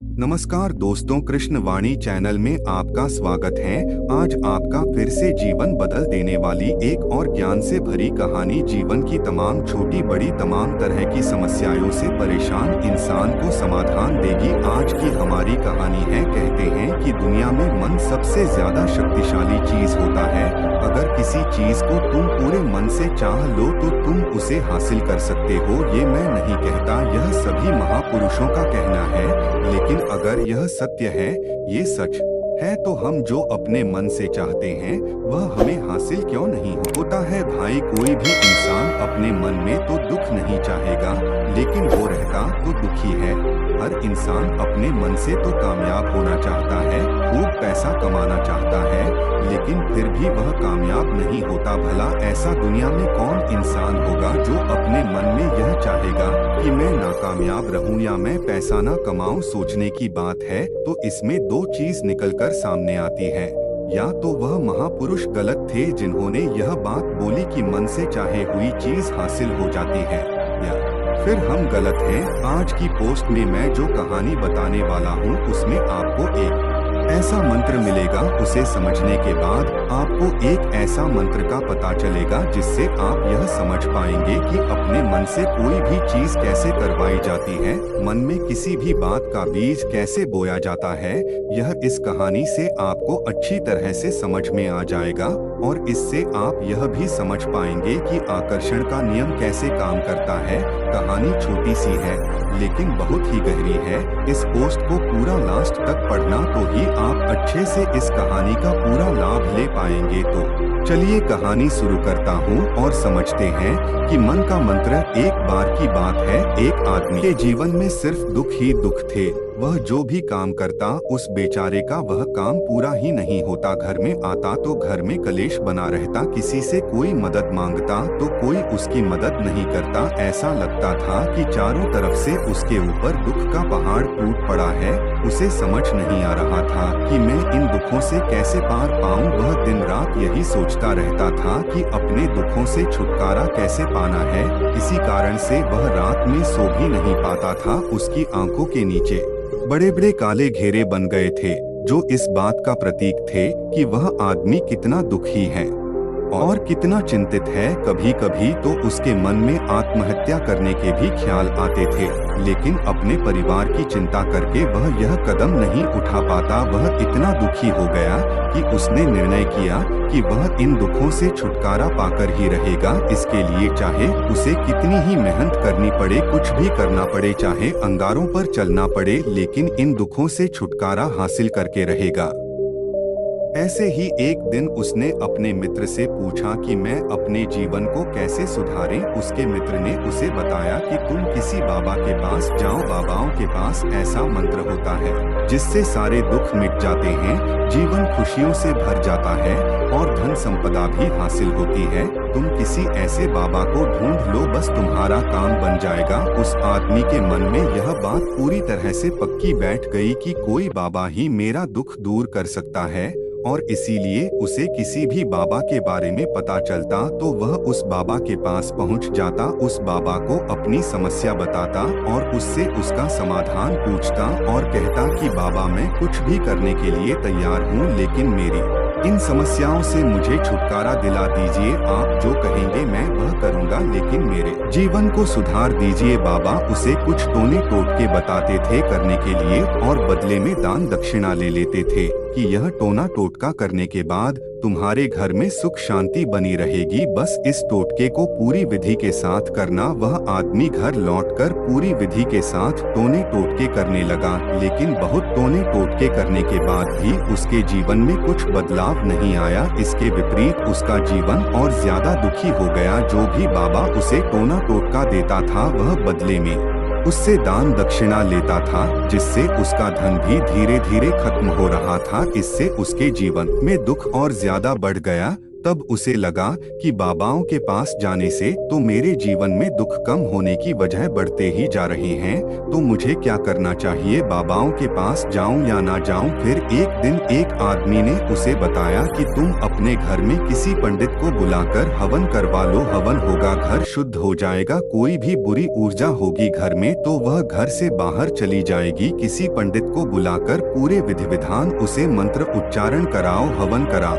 नमस्कार दोस्तों, कृष्णवाणी चैनल में आपका स्वागत है। आज आपका फिर से जीवन बदल देने वाली एक और ज्ञान से भरी कहानी, जीवन की तमाम छोटी बड़ी तमाम तरह की समस्याओं से परेशान इंसान को समाधान देगी। आज की हमारी कहानी है, कहते हैं कि दुनिया में मन सबसे ज्यादा शक्तिशाली चीज होता है। अगर किसी चीज को तुम पूरे मन से चाह लो तो तुम उसे हासिल कर सकते हो। ये मैं नहीं कहता, यह सभी महापुरुषों का कहना है। लेकिन अगर यह सत्य है, ये सच है, तो हम जो अपने मन से चाहते हैं वह हमें हासिल क्यों नहीं होता है। भाई, कोई भी इंसान अपने मन में तो दुख नहीं चाहेगा, लेकिन वो रहता तो दुखी है। हर इंसान अपने मन से तो कामयाब होना चाहता है, खूब पैसा कमाना चाहता है, लेकिन फिर भी वह कामयाब नहीं होता। भला ऐसा दुनिया में कौन इंसान होगा जो अपने मन में यह चाहेगा कि मैं नाकामयाब रहूं या मैं पैसा ना कमाऊं। सोचने की बात है तो इसमें दो चीज निकलकर सामने आती है। या तो वह महापुरुष गलत थे जिन्होंने यह बात बोली कि मन से चाहे हुई चीज हासिल हो जाती है, या फिर हम गलत हैं। आज की पोस्ट में मैं जो कहानी बताने वाला हूँ उसमें आपको एक ऐसा मंत्र मिलेगा। उसे समझने के बाद आपको एक ऐसा मंत्र का पता चलेगा जिससे आप यह समझ पाएंगे कि अपने मन से कोई भी चीज कैसे करवाई जाती है, मन में किसी भी बात का बीज कैसे बोया जाता है। यह इस कहानी से आपको अच्छी तरह से समझ में आ जाएगा और इससे आप यह भी समझ पाएंगे कि आकर्षण का नियम कैसे काम करता है। कहानी छोटी सी है लेकिन बहुत ही गहरी है। इस पोस्ट को पूरा लास्ट तक पढ़ना तो ही आप अच्छे से इस कहानी का पूरा लाभ ले पाएंगे। तो चलिए कहानी शुरू करता हूँ और समझते हैं कि मन का मंत्र। एक बार की बात है, एक आदमी के जीवन में सिर्फ दुख ही दुख थे। वह जो भी काम करता उस बेचारे का वह काम पूरा ही नहीं होता। घर में आता तो घर में कलेश बना रहता, किसी से कोई मदद मांगता तो कोई उसकी मदद नहीं करता। ऐसा लगता था कि चारों तरफ से उसके ऊपर दुख का पहाड़ टूट पड़ा है। उसे समझ नहीं आ रहा था कि मैं इन दुखों से कैसे पार पाऊं। वह दिन रात यही सोचता रहता था कि अपने दुखों से छुटकारा कैसे पाना है। इसी कारण से वह रात में सो भी नहीं पाता था। उसकी आंखों के नीचे बड़े बड़े काले घेरे बन गए थे, जो इस बात का प्रतीक थे कि वह आदमी कितना दुखी है और कितना चिंतित है। कभी कभी तो उसके मन में आत्महत्या करने के भी ख्याल आते थे, लेकिन अपने परिवार की चिंता करके वह यह कदम नहीं उठा पाता। वह इतना दुखी हो गया कि उसने निर्णय किया कि वह इन दुखों से छुटकारा पाकर ही रहेगा। इसके लिए चाहे उसे कितनी ही मेहनत करनी पड़े, कुछ भी करना पड़े, चाहे अंगारों पर चलना पड़े, लेकिन इन दुखों से छुटकारा हासिल करके रहेगा। ऐसे ही एक दिन उसने अपने मित्र से पूछा कि मैं अपने जीवन को कैसे सुधारें। उसके मित्र ने उसे बताया कि तुम किसी बाबा के पास जाओ। बाबाओं के पास ऐसा मंत्र होता है जिससे सारे दुख मिट जाते हैं, जीवन खुशियों से भर जाता है और धन संपदा भी हासिल होती है। तुम किसी ऐसे बाबा को ढूंढ लो, बस तुम्हारा काम बन जाएगा। उस आदमी के मन में यह बात पूरी तरह से पक्की बैठ गई कि कोई बाबा ही मेरा दुख दूर कर सकता है, और इसीलिए उसे किसी भी बाबा के बारे में पता चलता तो वह उस बाबा के पास पहुंच जाता, उस बाबा को अपनी समस्या बताता और उससे उसका समाधान पूछता और कहता कि बाबा, मैं कुछ भी करने के लिए तैयार हूं, लेकिन मेरी इन समस्याओं से मुझे छुटकारा दिला दीजिए। आप जो कहेंगे मैं वह करूंगा, लेकिन मेरे जीवन को सुधार दीजिए। बाबा उसे कुछ टोने टोटके बताते थे करने के लिए और बदले में दान दक्षिणा ले लेते थे कि यह टोना टोटका करने के बाद तुम्हारे घर में सुख शांति बनी रहेगी। बस इस टोटके को पूरी विधि के साथ करना। वह आदमी घर लौटकर पूरी विधि के साथ टोने टोटके करने लगा, लेकिन बहुत टोने टोटके करने के बाद भी उसके जीवन में कुछ बदलाव नहीं आया। इसके विपरीत उसका जीवन और ज्यादा दुखी हो गया। जो भी बाबा उसे टोना टोटका देता था वह बदले में उससे दान दक्षिणा लेता था, जिससे उसका धन भी धीरे धीरे खत्म हो रहा था। इससे उसके जीवन में दुख और ज्यादा बढ़ गया। तब उसे लगा कि बाबाओं के पास जाने से तो मेरे जीवन में दुख कम होने की वजह बढ़ते ही जा रहे हैं, तो मुझे क्या करना चाहिए, बाबाओं के पास जाऊं या ना जाऊं। फिर एक दिन एक आदमी ने उसे बताया कि तुम अपने घर में किसी पंडित को बुलाकर हवन करवा लो, हवन होगा, घर शुद्ध हो जाएगा, कोई भी बुरी ऊर्जा होगी घर में तो वह घर से बाहर चली जाएगी। किसी पंडित को बुलाकर पूरे विधि विधान उसे मंत्र उच्चारण कराओ, हवन कराओ,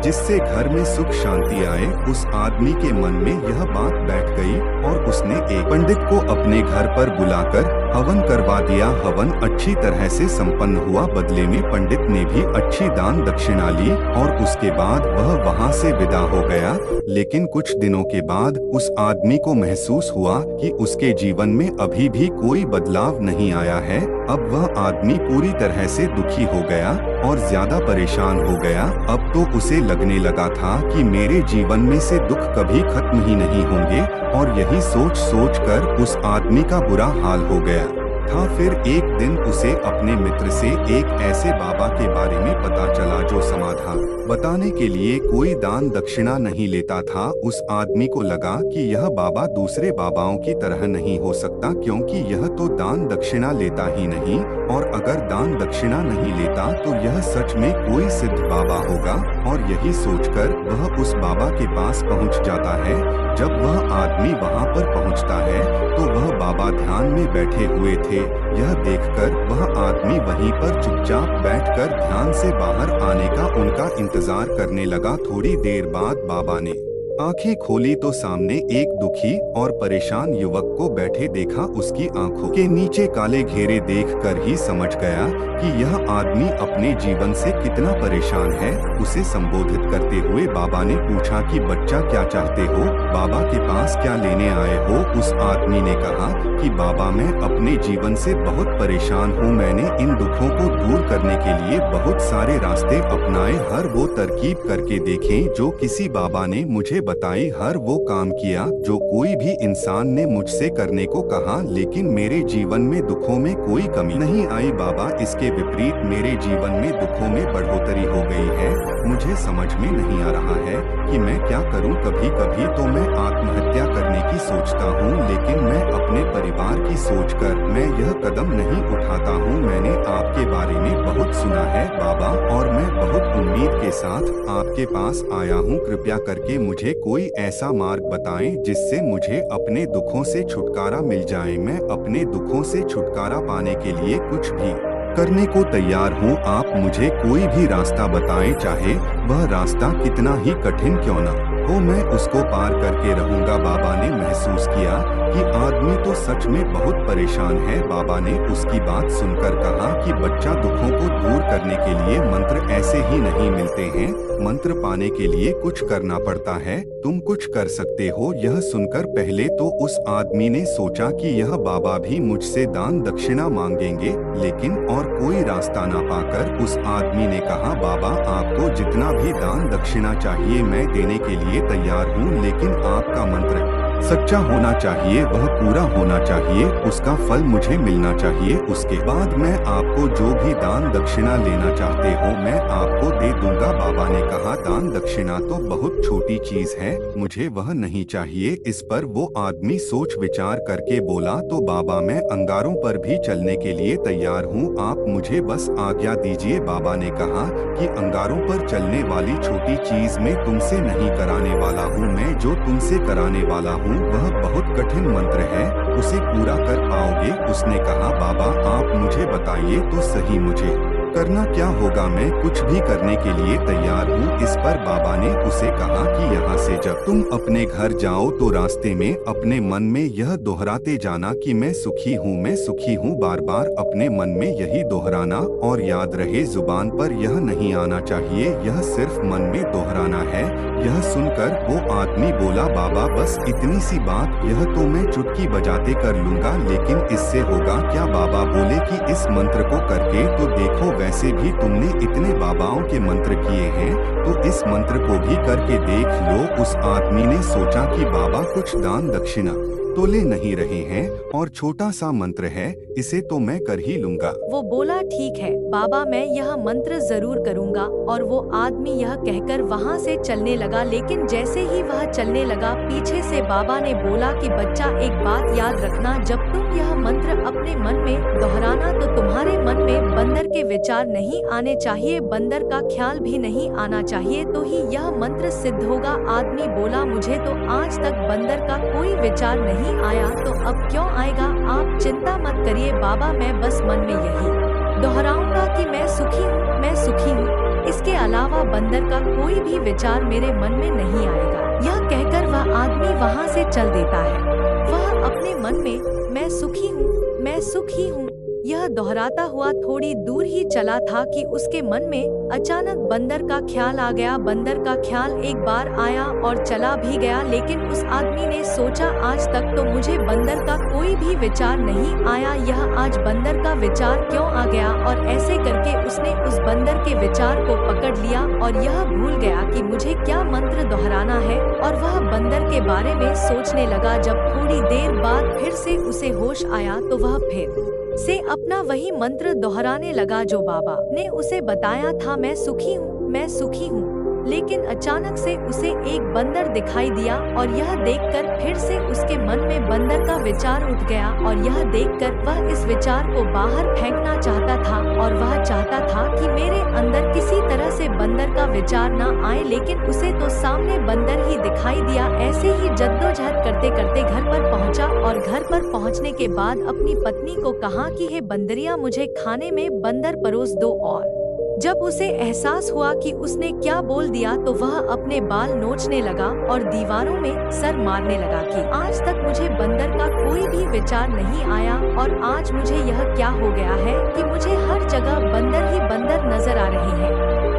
जिससे घर में सुख शांति आए। उस आदमी के मन में यह बात बैठ गई और उसने एक पंडित को अपने घर पर बुलाकर हवन करवा दिया। हवन अच्छी तरह से संपन्न हुआ, बदले में पंडित ने भी अच्छी दान दक्षिणा ली और उसके बाद वह वहां से विदा हो गया। लेकिन कुछ दिनों के बाद उस आदमी को महसूस हुआ कि उसके जीवन में अभी भी कोई बदलाव नहीं आया है। अब वह आदमी पूरी तरह से दुखी हो गया और ज्यादा परेशान हो गया। अब तो उसे लगने लगा था कि मेरे जीवन में से दुख कभी खत्म ही नहीं होंगे, और यही सोच सोच कर उस आदमी का बुरा हाल हो गया था। फिर एक दिन उसे अपने मित्र से एक ऐसे बाबा के बारे में पता चला जो समाधान बताने के लिए कोई दान दक्षिणा नहीं लेता था। उस आदमी को लगा कि यह बाबा दूसरे बाबाओं की तरह नहीं हो सकता, क्योंकि यह तो दान दक्षिणा लेता ही नहीं, और अगर दान दक्षिणा नहीं लेता तो यह सच में कोई सिद्ध बाबा होगा। और यही सोचकर वह उस बाबा के पास पहुंच जाता है। जब वह आदमी वहां पर पहुंचता है तो वह बाबा ध्यान में बैठे हुए थे। यह देखकर वह आदमी वहीं पर चुपचाप बैठकर ध्यान से बाहर आने का उनका इंतजार करने लगा। थोड़ी देर बाद बाबा ने आंखें खोली तो सामने एक दुखी और परेशान युवक को बैठे देखा। उसकी आंखों के नीचे काले घेरे देखकर ही समझ गया कि यह आदमी अपने जीवन से कितना परेशान है। उसे संबोधित करते हुए बाबा ने पूछा कि बच्चा क्या चाहते हो, बाबा के पास क्या लेने आए हो। उस आदमी ने कहा कि बाबा मैं अपने जीवन से बहुत परेशान हूँ, मैंने इन दुखों को दूर करने के लिए बहुत सारे रास्ते अपनाए, हर वो तरकीब करके देखे जो किसी बाबा ने मुझे बताई, हर वो काम किया जो कोई भी इंसान ने मुझसे करने को कहा, लेकिन मेरे जीवन में दुखों में कोई कमी नहीं आई। बाबा इसके विपरीत मेरे जीवन में दुखों में बढ़ोतरी हो गई है। मुझे समझ में नहीं आ रहा है कि मैं क्या करूं। कभी कभी तो मैं आत्महत्या करने की सोचता हूं, लेकिन मैं अपने परिवार की सोचकर मैं यह कदम नहीं उठाता हूं। मैंने आपके बारे में बहुत सुना है बाबा, और मैं बहुत उम्मीद के साथ आपके पास आया हूं। कृपया करके मुझे कोई ऐसा मार्ग बताएं जिससे मुझे अपने दुखों से छुटकारा मिल जाए। मैं अपने दुखों से छुटकारा पाने के लिए कुछ भी करने को तैयार हूँ। आप मुझे कोई भी रास्ता बताएं, चाहे वह रास्ता कितना ही कठिन क्यों ना हो, मैं उसको पार करके रहूंगा। बाबा ने महसूस किया कि आदमी तो सच में बहुत परेशान है। बाबा ने उसकी बात सुनकर कहा कि बच्चा, दुखों को दूर करने के लिए मंत्र ऐसे ही नहीं मिलते हैं, मंत्र पाने के लिए कुछ करना पड़ता है, तुम कुछ कर सकते हो। यह सुनकर पहले तो उस आदमी ने सोचा कि यह बाबा भी मुझसे दान दक्षिणा मांगेंगे, लेकिन और कोई रास्ता ना पाकर उस आदमी ने कहा, बाबा आपको जितना भी दान दक्षिणा चाहिए मैं देने के लिए तैयार हूँ, लेकिन आपका मंत्र सच्चा होना चाहिए, वह पूरा होना चाहिए, उसका फल मुझे मिलना चाहिए। उसके बाद मैं आपको जो भी दान दक्षिणा लेना चाहते हो मैं आपको दे दूंगा। बाबा ने कहा, दान दक्षिणा तो बहुत छोटी चीज है, मुझे वह नहीं चाहिए। इस पर वो आदमी सोच विचार करके बोला, तो बाबा मैं अंगारों पर भी चलने के लिए तैयार हूँ, आप मुझे बस आज्ञा दीजिए। बाबा ने कहा कि अंगारों पर चलने वाली छोटी चीज मैं तुमसे नहीं कराने वाला हूँ, मैं जो तुमसे कराने वाला हूँ वह बहुत कठिन मंत्र है, उसे पूरा कर पाओगे। उसने कहा, बाबा आप मुझे बताइए तो सही, मुझे करना क्या होगा, मैं कुछ भी करने के लिए तैयार हूँ। इस पर बाबा ने उसे कहा कि यहाँ से जब तुम अपने घर जाओ तो रास्ते में अपने मन में यह दोहराते जाना कि मैं सुखी हूँ, मैं सुखी हूँ, बार बार अपने मन में यही दोहराना, और याद रहे जुबान पर यह नहीं आना चाहिए, यह सिर्फ मन में दोहराना है। यह सुनकर वो आदमी बोला, बाबा बस इतनी सी बात, यह तो मैं चुटकी बजाते कर लूंगा, लेकिन इससे होगा क्या। बाबा बोले कि इस मंत्र को करके तो देखो, वैसे भी तुमने इतने बाबाओं के मंत्र किए हैं, तो इस मंत्र को भी करके देख लो। उस आदमी ने सोचा कि बाबा कुछ दान दक्षिणा तोले नहीं रहे हैं और छोटा सा मंत्र है, इसे तो मैं कर ही लूंगा। वो बोला ठीक है बाबा, मैं यह मंत्र जरूर करूंगा। और वो आदमी यह कहकर वहाँ से चलने लगा। लेकिन जैसे ही वह चलने लगा, पीछे से बाबा ने बोला कि बच्चा, एक बात याद रखना, जब तुम यह मंत्र अपने मन में दोहराना तो तुम्हारे मन में बंदर के विचार नहीं आने चाहिए, बंदर का ख्याल भी नहीं आना चाहिए, तो ही यह मंत्र सिद्ध होगा। आदमी बोला, मुझे तो आज तक बंदर का कोई विचार नहीं आया, तो अब क्यों आएगा? आप चिंता मत करिए बाबा, मैं बस मन में यही दोहराऊंगा कि मैं सुखी हूँ, मैं सुखी हूँ। इसके अलावा बंदर का कोई भी विचार मेरे मन में नहीं आएगा। यह कहकर वह आदमी वहाँ से चल देता है। वह अपने मन में मैं सुखी हूँ, मैं सुखी हूँ, यह दोहराता हुआ थोड़ी दूर ही चला था कि उसके मन में अचानक बंदर का ख्याल आ गया। बंदर का ख्याल एक बार आया और चला भी गया। लेकिन उस आदमी ने सोचा, आज तक तो मुझे बंदर का कोई भी विचार नहीं आया, यह आज बंदर का विचार क्यों आ गया? और ऐसे करके उसने उस बंदर के विचार को पकड़ लिया और यह भूल गया कि मुझे क्या मंत्र दोहराना है। और वह बंदर के बारे में सोचने लगा। जब थोड़ी देर बाद फिर से उसे होश आया तो वह फिर से अपना वही मंत्र दोहराने लगा जो बाबा ने उसे बताया था, मैं सुखी हूँ, मैं सुखी हूँ। लेकिन अचानक से उसे एक बंदर दिखाई दिया और यह देखकर फिर से उसके मन में बंदर का विचार उठ गया। और यह देखकर वह इस विचार को बाहर फेंकना चाहता था और वह चाहता था कि मेरे अंदर किसी तरह से बंदर का विचार न आए। लेकिन उसे तो सामने बंदर ही दिखाई दिया। ऐसे ही जद्दोजहद करते करते घर पर पहुंचा और घर पर पहुंचने के बाद अपनी पत्नी को कहा कि हे बंदरिया, मुझे खाने में बंदर परोस दो। और जब उसे एहसास हुआ कि उसने क्या बोल दिया तो वह अपने बाल नोचने लगा और दीवारों में सर मारने लगा कि आज तक मुझे बंदर का कोई भी विचार नहीं आया और आज मुझे यह क्या हो गया है कि मुझे हर जगह बंदर ही बंदर नजर आ रहे हैं।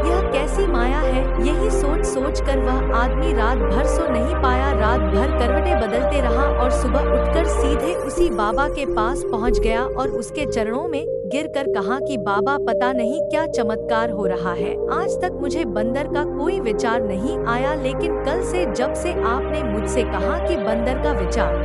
यह कैसी माया है? यही सोच सोच कर वह आदमी रात भर सो नहीं पाया। रात भर करवटें बदलते रहा और सुबह उठकर सीधे उसी बाबा के पास पहुंच गया और उसके चरणों में गिरकर कहा कि बाबा, पता नहीं क्या चमत्कार हो रहा है, आज तक मुझे बंदर का कोई विचार नहीं आया, लेकिन कल से जब से आपने मुझसे कहा कि बंदर का विचार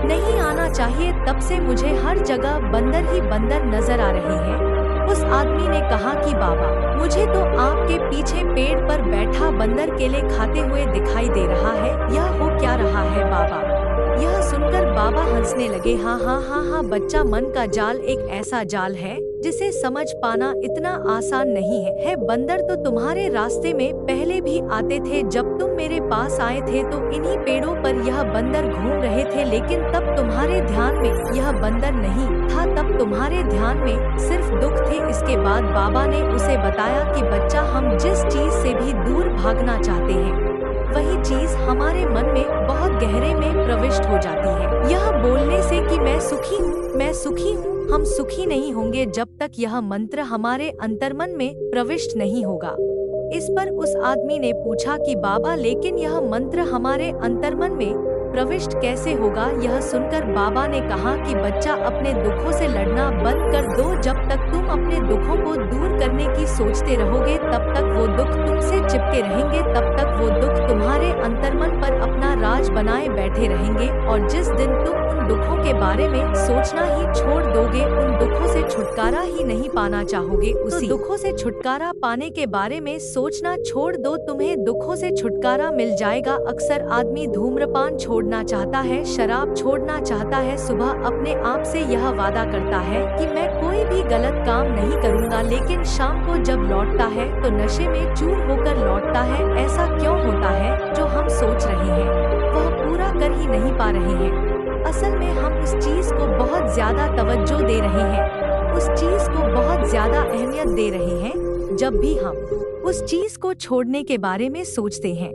नहीं आना चाहिए, तब से मुझे हर जगह बंदर ही बंदर नजर आ रहे हैं। उस आदमी ने कहा कि बाबा, मुझे तो आपके पीछे पेड़ पर बैठा बंदर केले खाते हुए दिखाई दे रहा है, यह हो क्या रहा है बाबा? यह सुनकर बाबा हंसने लगे। हाँ हाँ हाँ हाँ बच्चा, मन का जाल एक ऐसा जाल है जिसे समझ पाना इतना आसान नहीं है। बंदर तो तुम्हारे रास्ते में पहले भी आते थे। जब तुम मेरे पास आए थे तो इन्हीं पेड़ों पर यह बंदर घूम रहे थे, लेकिन तब तुम्हारे ध्यान में यह बंदर नहीं था, तब तुम्हारे ध्यान में सिर्फ दुख थे। इसके बाद बाबा ने उसे बताया कि बच्चा, हम जिस चीज से भी दूर भागना चाहते हैं वही चीज हमारे मन में बहुत गहरे में प्रविष्ट हो जाती है। यह बोलने से कि मैं सुखी हूँ, मैं सुखी हूँ, हम सुखी नहीं होंगे जब तक यह मंत्र हमारे अंतर्मन में प्रविष्ट नहीं होगा। इस पर उस आदमी ने पूछा कि बाबा, लेकिन यह मंत्र हमारे अंतर्मन में प्रविष्ट कैसे होगा? यह सुनकर बाबा ने कहा कि बच्चा, अपने दुखों से लड़ना बंद कर दो। जब तक तुम अपने दुखों को दूर करने की सोचते रहोगे, तब तक वो दुख तुमसे चिपके रहेंगे, तब तक वो दुख तुम्हारे अंतर्मन पर अपना राज बनाए बैठे रहेंगे। और जिस दिन तुम उन दुखों के बारे में सोचना ही छोड़ दोगे, उन दुखों से छुटकारा ही नहीं पाना चाहोगे, उसी दुखों से छुटकारा पाने के बारे में सोचना छोड़ दो, तुम्हें दुखों से छुटकारा मिल जाएगा। अक्सर आदमी धूम्रपान छोड़ना चाहता है, शराब छोड़ना चाहता है, सुबह अपने आप से यह वादा करता है कि मैं कोई भी गलत काम नहीं करूँगा, लेकिन शाम को जब लौटता है तो नशे में चूर होकर लौटता है। ऐसा क्यों होता है? जो हम सोच रहे हैं वह पूरा कर ही नहीं पा रहे हैं। असल में हम उस चीज को बहुत ज्यादा तवज्जो दे रहे हैं, उस चीज को बहुत ज्यादा अहमियत दे रहे हैं। जब भी हम उस चीज को छोड़ने के बारे में सोचते हैं